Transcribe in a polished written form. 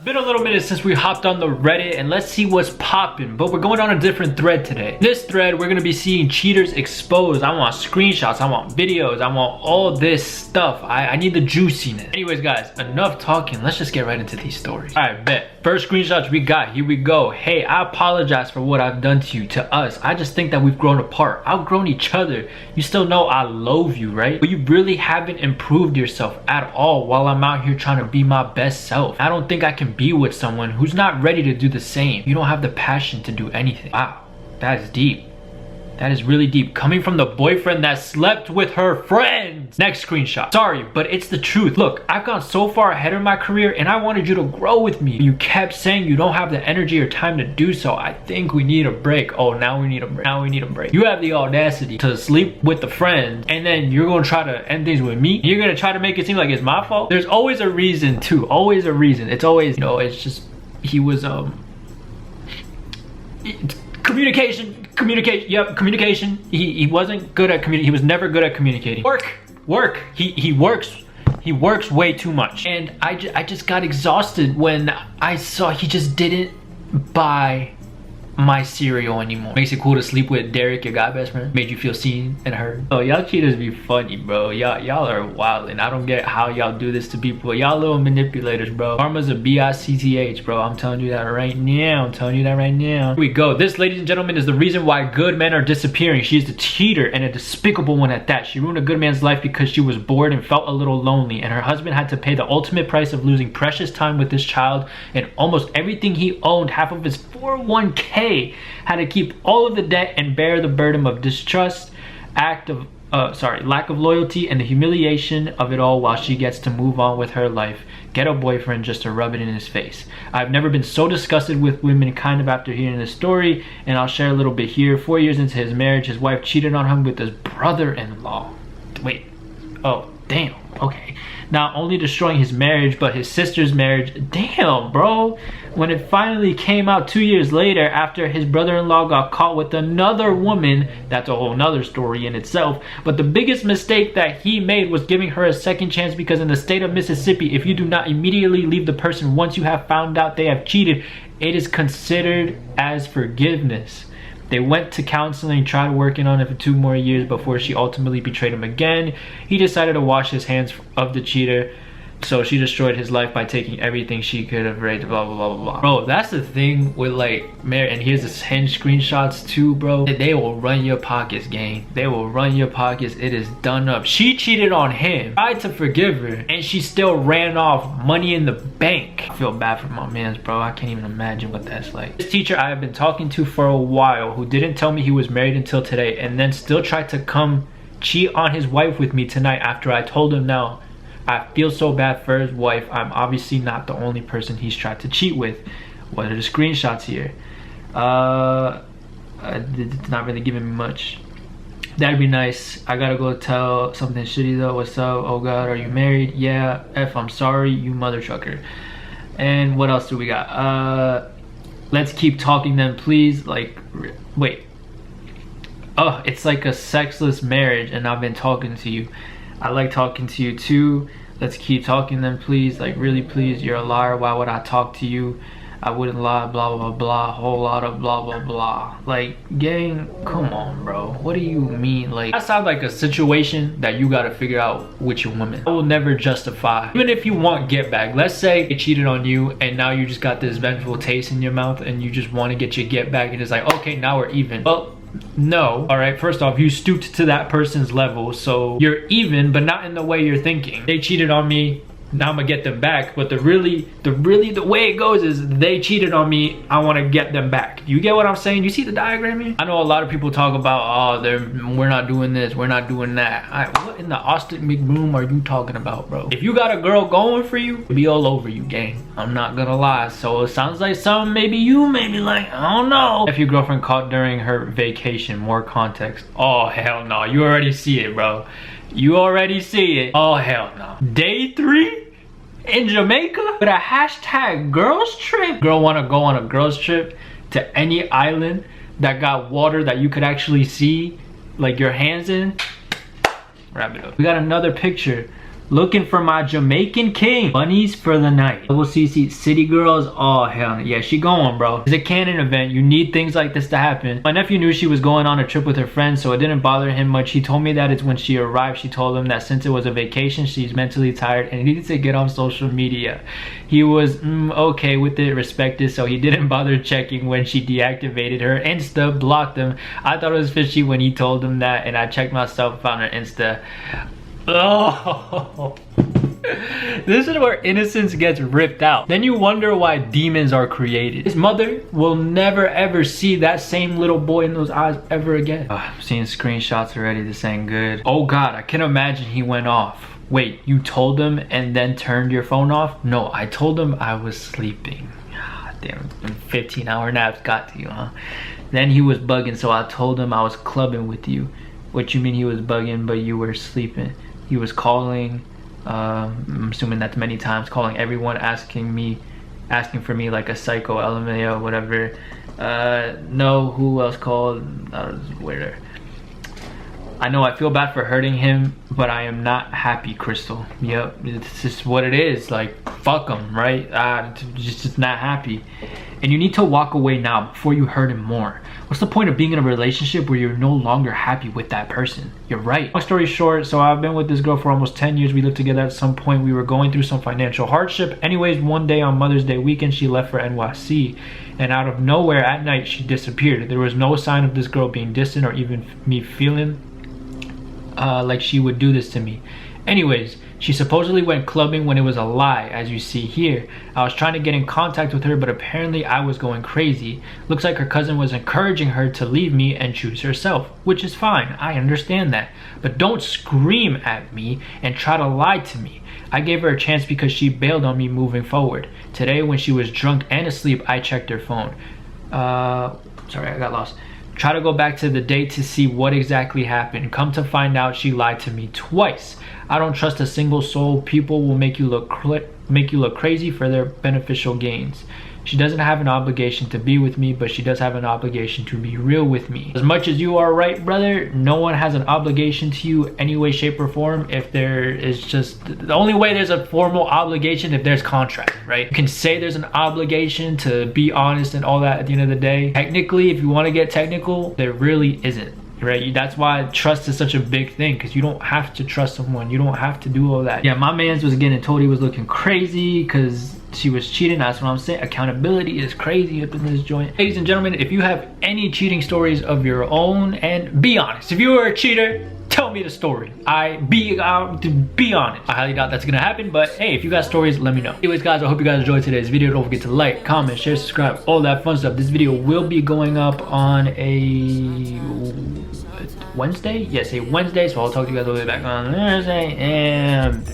Been a little minute since we hopped on the Reddit, and let's see what's popping. But we're going on a different thread today. This thread, we're gonna be seeing cheaters exposed. I want screenshots, I want videos, I want all this stuff. I need the juiciness. Anyways, guys, enough talking. Let's just get right into these stories. All right, bet. First screenshots we got, here we go. Hey, I apologize for what I've done to you, to us. I just think that we've grown apart, outgrown each other. You still know I love you, right? But you really haven't improved yourself at all while I'm out here trying to be my best self. I don't think I can be with someone who's not ready to do the same. You don't have the passion to do anything. Wow, that is deep. That is really deep. Coming from the boyfriend that slept with her friends. Next screenshot. Sorry, but it's the truth. Look, I've gone so far ahead in my career and I wanted you to grow with me. You kept saying you don't have the energy or time to do so. I think we need a break. Oh, now we need a break. Now we need a break. You have the audacity to sleep with the friend and then you're gonna try to end things with me? You're gonna try to make it seem like it's my fault? There's always a reason too. Always a reason. It's always, you know, it's just, he was, communication. Yep, communication. He wasn't good at he was never good at communicating. Work. He works way too much. And I just got exhausted when I saw he just didn't buy my cereal anymore. Makes it cool to sleep with Derek, your guy best friend. Made you feel seen and heard. Oh, y'all cheaters be funny, bro. Y'all are wild, and I don't get how y'all do this to people. Y'all little manipulators, bro. Karma's a B-I-C-T-H, bro. I'm telling you that right now. Here we go. This, ladies and gentlemen, is the reason why good men are disappearing. She's the cheater and a despicable one at that. She ruined a good man's life because she was bored and felt a little lonely, and her husband had to pay the ultimate price of losing precious time with this child and almost everything he owned. Half of his 401k, had to keep all of the debt and bear the burden of distrust, lack of loyalty, and the humiliation of it all while she gets to move on with her life. Get a boyfriend just to rub it in his face. I've never been so disgusted with women kind of after hearing this story, and I'll share a little bit here. 4 years into his marriage, his wife cheated on him with his brother-in-law. Wait, oh, damn, okay. Not only destroying his marriage, but his sister's marriage. Damn, bro. When it finally came out 2 years later, after his brother-in-law got caught with another woman, that's a whole nother story in itself. But the biggest mistake that he made was giving her a second chance, because in the state of Mississippi, if you do not immediately leave the person once you have found out they have cheated, it is considered as forgiveness. They went to counseling, tried working on it for 2 more years before she ultimately betrayed him again. He decided to wash his hands of the cheater, so she destroyed his life by taking everything she could have raped, blah, blah, blah, blah, blah. Bro, that's the thing with like marriage, and here's the Hinge screenshots too, bro. They will run your pockets, gang. They will run your pockets. It is done up. She cheated on him, tried to forgive her, and she still ran off money in the bank. I feel bad for my mans, bro. I can't even imagine what that's like. This teacher I have been talking to for a while, who didn't tell me he was married until today, and then still tried to come cheat on his wife with me tonight after I told him now. I feel so bad for his wife. I'm obviously not the only person he's tried to cheat with. What are the screenshots here? It's not really giving me much. That'd be nice. I gotta go tell something shitty though. What's up? Oh God, are you married? Yeah. F, I'm sorry, you mother trucker. And what else do we got? Let's keep talking then, please. Like, wait. Oh, it's like a sexless marriage, and I've been talking to you. I like talking to you too. Let's keep talking then, please. Like, really, please. You're a liar. Why would I talk to you? I wouldn't lie. Blah, blah, blah. Whole lot of blah, blah, blah. Like, gang, come on, bro. What do you mean? Like, that sounds like a situation that you gotta figure out with your woman. I will never justify. Even if you want get back. Let's say they cheated on you and now you just got this vengeful taste in your mouth and you just want to get your get back, and it's like, okay, now we're even. Well, no. All right, first off, you stooped to that person's level, so you're even, but not in the way you're thinking. They cheated on me, now I'm gonna get them back. But the way it goes is they cheated on me, I want to get them back. You get what I'm saying? You see the diagram here? I know a lot of people talk about, oh, we're not doing this, we're not doing that. All right, what in the Austin McBroom are you talking about, bro? If you got a girl going for you, it'll be all over you, gang. I'm not gonna lie. So it sounds like some maybe you may be like, I don't know. If your girlfriend caught during her vacation, more context. Oh, hell no. You already see it, bro. You already see it. Oh, hell no. Day 3? In Jamaica with a hashtag girls trip. Girl wanna go on a girls trip to any island that got water that you could actually see like your hands in. Wrap it up. We got another picture Looking for my Jamaican king. Bunnies for the night. Double CC City Girls. Oh hell yeah, she going, bro. It's a canon event. You need things like this to happen. My nephew knew she was going on a trip with her friends, so it didn't bother him much. He told me that it's when she arrived, she told him that since it was a vacation, she's mentally tired and needed to get off social media. He was okay with it, respected, so he didn't bother checking when she deactivated her Insta, blocked him. I thought it was fishy when he told him that, and I checked myself, found her Insta. Oh, this is where innocence gets ripped out. Then you wonder why demons are created. His mother will never ever see that same little boy in those eyes ever again. I'm seeing screenshots already. This ain't good. Oh God, I can imagine he went off. Wait, you told him and then turned your phone off? No, I told him I was sleeping. Damn, 15-hour naps got to you, huh? Then he was bugging, so I told him I was clubbing with you. What you mean he was bugging but you were sleeping? He was calling, I'm assuming that's many times, calling everyone, asking for me like a psycho, LMAO, whatever. No, who else called? That was weirder. I know I feel bad for hurting him, but I am not happy, Crystal. Yep, it's just what it is. Like, fuck him, right? Just not happy. And you need to walk away now before you hurt him more. What's the point of being in a relationship where you're no longer happy with that person? You're right. Long story short, so I've been with this girl for almost 10 years. We lived together. At some point we were going through some financial hardship. Anyways, one day on Mother's Day weekend, she left for NYC. And out of nowhere at night, she disappeared. There was no sign of this girl being distant or even me feeling like she would do this to me. Anyways, she supposedly went clubbing when it was a lie, as you see here. I was trying to get in contact with her, but apparently I was going crazy. Looks like her cousin was encouraging her to leave me and choose herself, which is fine, I understand that. But don't scream at me and try to lie to me. I gave her a chance because she bailed on me moving forward. Today, when she was drunk and asleep, I checked her phone. Sorry, I got lost. Try to go back to the date to see what exactly happened. Come to find out, she lied to me twice. I don't trust a single soul. People will make you look crazy for their beneficial gains. She doesn't have an obligation to be with me, but she does have an obligation to be real with me. As much as you are right, brother, no one has an obligation to you any way, shape, or form. If there is just, the only way there's a formal obligation if there's contract, right? You can say there's an obligation to be honest and all that at the end of the day. Technically, if you want to get technical, there really isn't. Right? That's why trust is such a big thing, because you don't have to trust someone. You don't have to do all that. Yeah, my man's was getting told he was looking crazy because she was cheating. That's what I'm saying. Accountability is crazy up in this joint. Ladies and gentlemen, if you have any cheating stories of your own, and be honest, if you were a cheater, tell me the story. To be honest, I highly doubt that's gonna happen, but hey, if you got stories, let me know. Anyways, guys, I hope you guys enjoyed today's video. Don't forget to like, comment, share, subscribe, all that fun stuff. This video will be going up on a Wednesday? Yes, a Wednesday, so I'll talk to you guys all the way back on Thursday, and